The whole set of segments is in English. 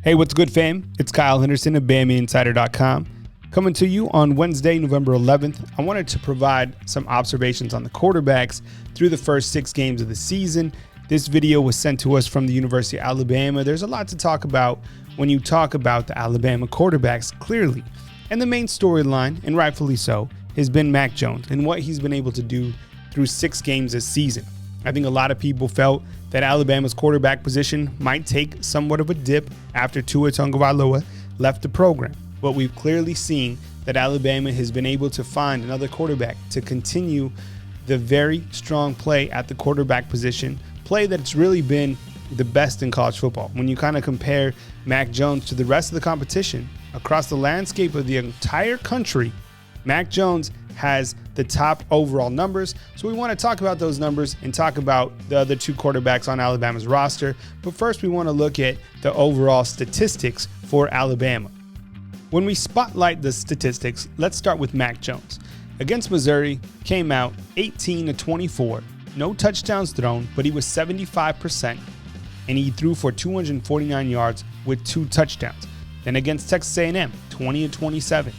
Hey, what's good, fam? It's Kyle Henderson of BamaInsider.com. Coming to you on Wednesday, November 11th. I wanted to provide some observations on the quarterbacks through the first 6 games of the season. This video was sent to us from the University of Alabama. There's a lot to talk about when you talk about the Alabama quarterbacks, clearly. And the main storyline, and rightfully so, has been Mack Jones and what he's been able to do through 6 games this season. I think a lot of people felt that Alabama's quarterback position might take somewhat of a dip after Tua Tagovailoa left the program. But we've clearly seen that Alabama has been able to find another quarterback to continue the very strong play at the quarterback position, play that's really been the best in college football. When you kind of compare Mack Jones to the rest of the competition across the landscape of the entire country, Mack Jones has the top overall numbers. So we want to talk about those numbers and talk about the other 2 quarterbacks on Alabama's roster. But first, we want to look at the overall statistics for Alabama. When we spotlight the statistics, let's start with Mack Jones. Against Missouri, came out 18-24, no touchdowns thrown, but he was 75%, and he threw for 249 yards with 2 touchdowns. Then against Texas A&M, 20-27,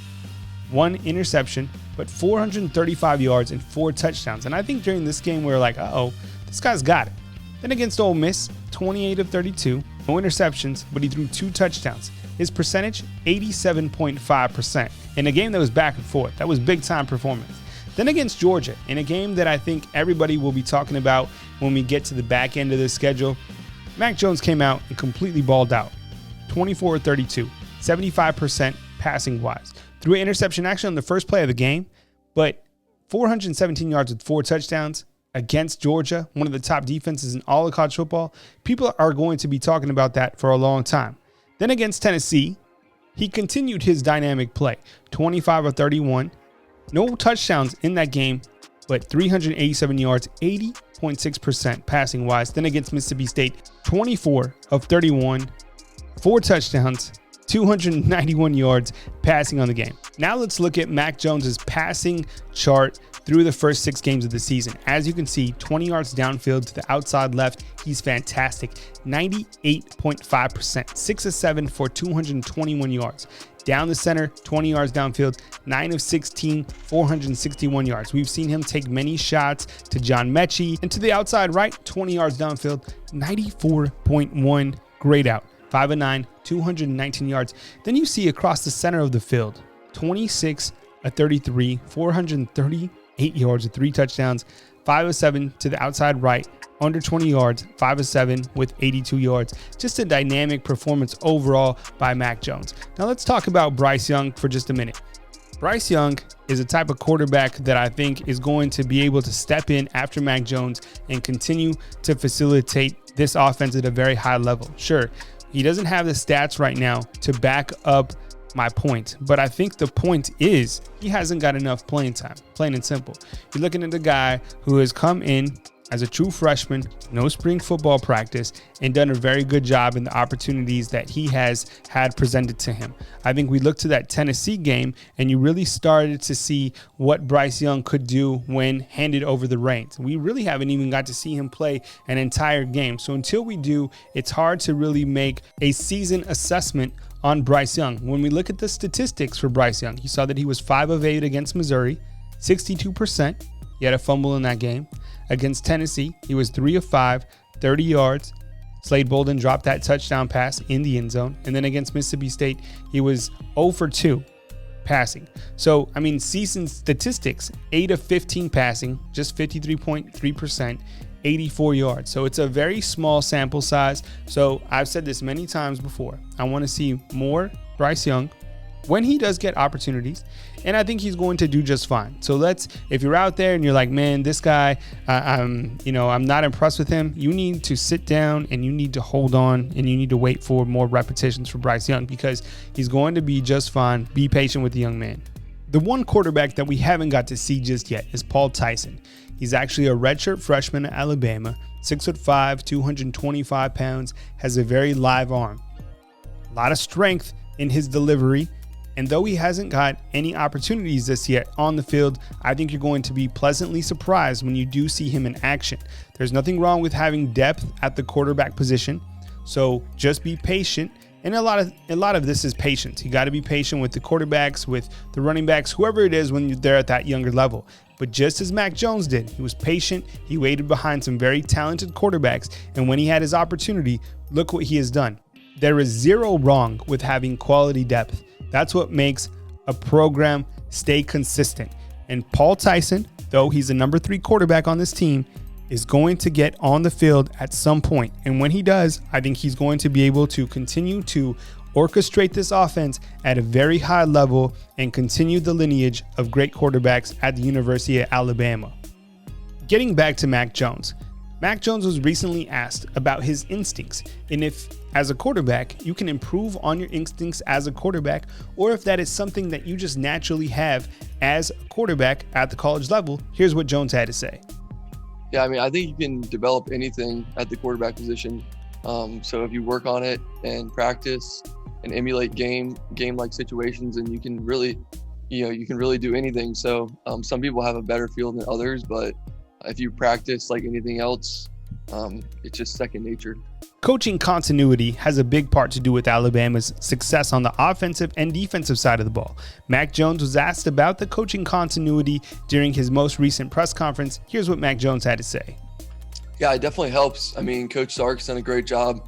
1 interception, but 435 yards and 4 touchdowns. And I think during this game, we were like, uh-oh, this guy's got it. Then against Ole Miss, 28-32, no interceptions, but he threw 2 touchdowns. His percentage, 87.5%. In a game that was back and forth. That was big-time performance. Then against Georgia, in a game that I think everybody will be talking about when we get to the back end of the schedule, Mack Jones came out and completely balled out. 24-32, 75% passing-wise. Threw an interception actually on the first play of the game, but 417 yards with 4 touchdowns against Georgia, one of the top defenses in all of college football. People are going to be talking about that for a long time. Then against Tennessee, he continued his dynamic play, 25-31, no touchdowns in that game, but 387 yards, 80.6% passing wise. Then against Mississippi State, 24-31, 4 touchdowns, 291 yards passing on the game. Now let's look at Mack Jones's passing chart through the first 6 games of the season. As you can see, 20 yards downfield to the outside left, he's fantastic. 98.5%, 6 of 7 for 221 yards. Down the center, 20 yards downfield, 9 of 16, 461 yards. We've seen him take many shots to John Mechie, and to the outside right, 20 yards downfield, 94.1 grade out. 5 of 9, 219 yards. Then you see across the center of the field, 26 of 33, 438 yards with 3 touchdowns, 5 of 7 to the outside right, under 20 yards, 5 of 7 with 82 yards. Just a dynamic performance overall by Mack Jones. Now let's talk about Bryce Young for just a minute. Bryce Young is a type of quarterback that I think is going to be able to step in after Mack Jones and continue to facilitate this offense at a very high level. Sure, he doesn't have the stats right now to back up my point, but I think the point is he hasn't got enough playing time, plain and simple. You're looking at the guy who has come in as a true freshman, no spring football practice, and done a very good job in the opportunities that he has had presented to him. I think we looked to that Tennessee game, and you really started to see what Bryce Young could do when handed over the reins. We really haven't even got to see him play an entire game. So until we do, it's hard to really make a season assessment on Bryce Young. When we look at the statistics for Bryce Young, you saw that he was 5 of 8 against Missouri, 62%. He had a fumble in that game. Against Tennessee, he was 3 of 5, 30 yards. Slade Bolden dropped that touchdown pass in the end zone. And then against Mississippi State, he was 0 for 2 passing. So, I mean, season statistics, 8 of 15 passing, just 53.3%, 84 yards. So it's a very small sample size. So I've said this many times before. I want to see more Bryce Young when he does get opportunities, and I think he's going to do just fine. So if you're out there and you're like, man, this guy, I'm not impressed with him, you need to sit down and you need to hold on and you need to wait for more repetitions for Bryce Young, because he's going to be just fine. Be patient with the young man. The one quarterback that we haven't got to see just yet is Paul Tyson. He's actually a redshirt freshman at Alabama, 6'5", 225 pounds, has a very live arm. A lot of strength in his delivery. And though he hasn't got any opportunities this yet on the field, I think you're going to be pleasantly surprised when you do see him in action. There's nothing wrong with having depth at the quarterback position. So just be patient And a lot of this is patience. You got to be patient with the quarterbacks, with the running backs, whoever it is when they're at that younger level. But just as Mack Jones did, he was patient. He waited behind some very talented quarterbacks. And when he had his opportunity, look what he has done. There is zero wrong with having quality depth. That's what makes a program stay consistent. And Paul Tyson, though he's the number 3 quarterback on this team, is going to get on the field at some point. And when he does, I think he's going to be able to continue to orchestrate this offense at a very high level and continue the lineage of great quarterbacks at the University of Alabama. Getting back to Mack Jones. Mack Jones was recently asked about his instincts and if, as a quarterback, you can improve on your instincts as a quarterback, or if that is something that you just naturally have as a quarterback at the college level. Here's what Jones had to say. Yeah, I mean, I think you can develop anything at the quarterback position. So if you work on it and practice and emulate game-like situations, and you can really do anything. So some people have a better feel than others, but if you practice like anything else, it's just second nature. Coaching continuity has a big part to do with Alabama's success on the offensive and defensive side of the ball. Mack Jones was asked about the coaching continuity during his most recent press conference. Here's what Mack Jones had to say. Yeah, it definitely helps. I mean, Coach Sark's done a great job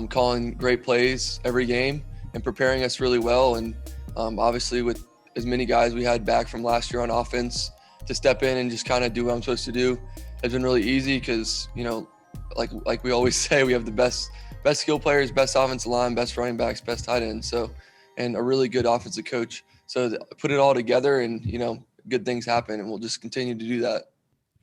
calling great plays every game and preparing us really well. And obviously with as many guys we had back from last year on offense, to step in and just kind of do what I'm supposed to do has been really easy because, like we always say, we have the best skill players, best offensive line, best running backs, best tight ends, and a really good offensive coach. So put it all together and, good things happen, and we'll just continue to do that.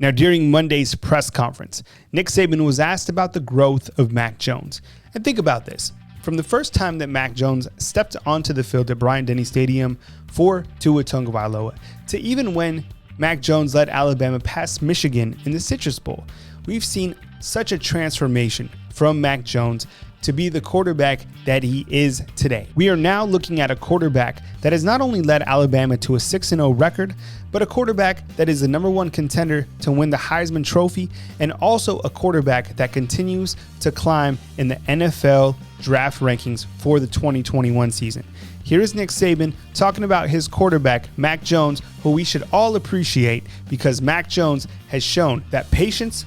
Now, during Monday's press conference, Nick Saban was asked about the growth of Mack Jones. And think about this. From the first time that Mack Jones stepped onto the field at Bryant-Denny Stadium for Tua Tagovailoa, to even when Mack Jones led Alabama past Michigan in the Citrus Bowl, we've seen such a transformation from Mack Jones to be the quarterback that he is today. We are now looking at a quarterback that has not only led Alabama to a 6-0 record, but a quarterback that is the number 1 contender to win the Heisman Trophy, and also a quarterback that continues to climb in the NFL draft rankings for the 2021 season. Here is Nick Saban talking about his quarterback, Mack Jones, who we should all appreciate because Mack Jones has shown that patience,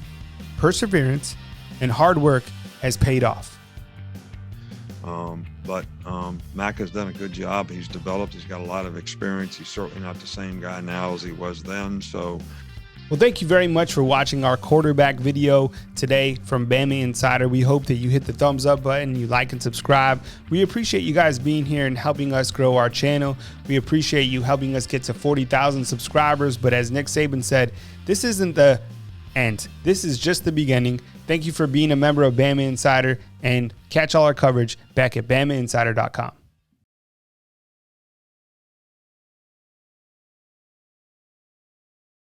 perseverance, and hard work has paid off. But Mack has done a good job. He's developed. He's got a lot of experience. He's certainly not the same guy now as he was then. So, well, thank you very much for watching our quarterback video today from Bama Insider. We hope that you hit the thumbs up button, you like and subscribe. We appreciate you guys being here and helping us grow our channel. We appreciate you helping us get to 40,000 subscribers. But as Nick Saban said, this isn't the end. This is just the beginning. Thank you for being a member of Bama Insider, and catch all our coverage back at BamaInsider.com.